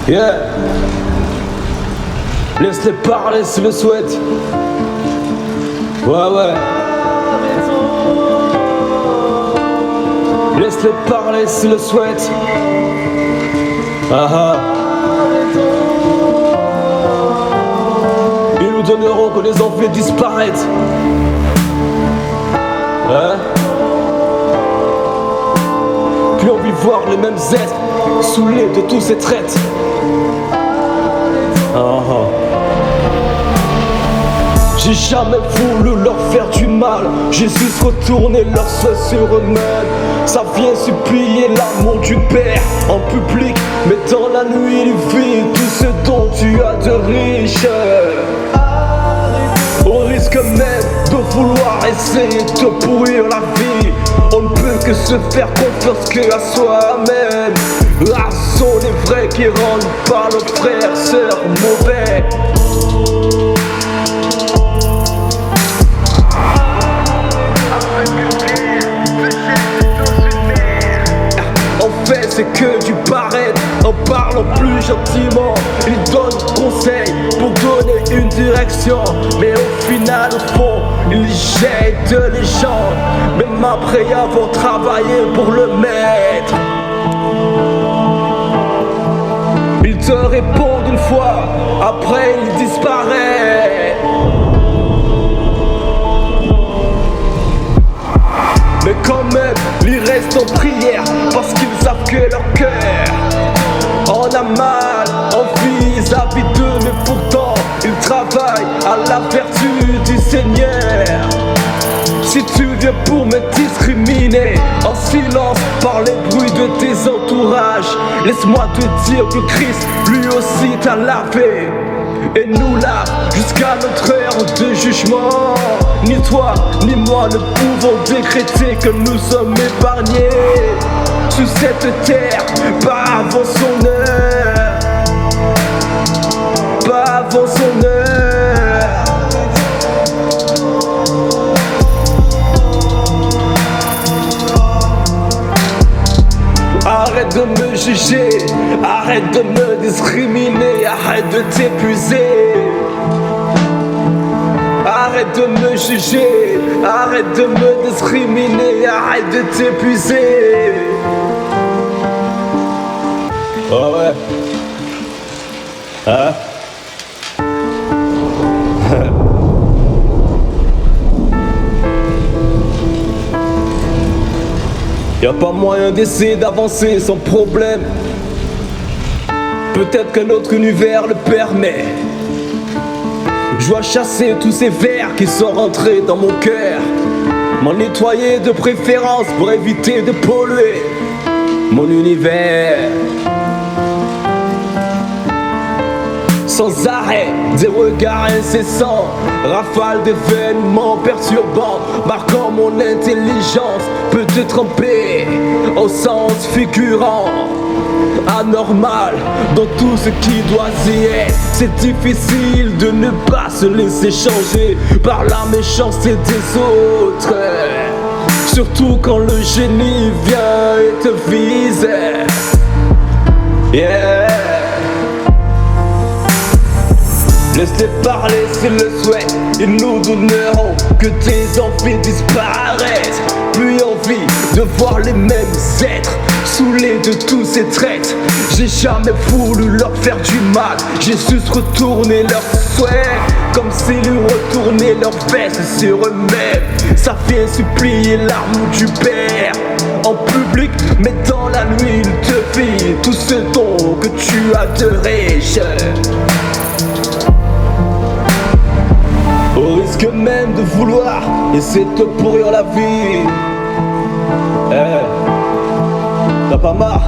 Yeah. Laisse-les parler s'ils le souhaitent. Ouais. Laisse-les parler s'ils le souhaitent. Ils nous donneront que les envies disparaissent. Plus envie de voir les mêmes êtres saoulés de tous ces traites. J'ai jamais voulu leur faire du mal, j'ai juste retourné leur souhait sur eux-mêmes. Ça vient supplier l'amour du Père en public, mais dans la nuit il vit tout ce dont tu as de riche. Au risque même de vouloir essayer de te pourrir la vie, on ne peut que se faire confiance que à soi-même. Là sont les vrais qui rendent pas nos frères, sœurs mauvais. En fait c'est que du paraître, en parlant plus gentiment. Ils donnent conseil pour donner une direction, mais au final au fond ils jettent les gens, même après avoir travaillé pour le maître. Ils te répondent une fois, après ils disparaissent. Mais quand même, ils restent en prière, parce qu'ils savent que leur cœur en a mal, envie vis-à-vis d'eux. Mais pourtant, ils travaillent à la vertu du Seigneur. Si tu viens pour me discriminer en silence par les bruits de tes entourages, laisse-moi te dire que Christ lui aussi t'a lavé et nous lave jusqu'à notre heure de jugement. Ni toi ni moi ne pouvons décréter que nous sommes épargnés sous cette terre, pas avant son heure, pas avant son heure. Arrête de me juger, arrête de me discriminer, arrête de t'épuiser. Arrête de me juger, arrête de me discriminer, arrête de t'épuiser. Oh ouais. Y'a pas moyen d'essayer d'avancer sans problème. Peut-être que notre univers le permet. Je dois chasser tous ces vers qui sont rentrés dans mon cœur, m'en nettoyer de préférence pour éviter de polluer mon univers. Sans arrêt, des regards incessants, rafales d'événements perturbants, marquant mon intelligence, peut te tromper au sens figurant. Anormal dans tout ce qui doit y être. C'est difficile de ne pas se laisser changer par la méchanceté des autres, surtout quand le génie vient et te vise. Yeah. Laisse-les parler s'ils le souhaitent, ils nous donneront que tes envies disparaissent. Plus envie de voir les mêmes êtres saoulés de tous ces traites. J'ai jamais voulu leur faire du mal, j'ai juste retourné leurs souhaits, comme s'ils retournaient leurs fesses sur eux-mêmes. Ça vient supplier l'amour du Père en public, mais dans la nuit il te vit tout ce dont que tu as de riche. Au risque même de vouloir essayer de te pourrir la vie. T'as pas marre?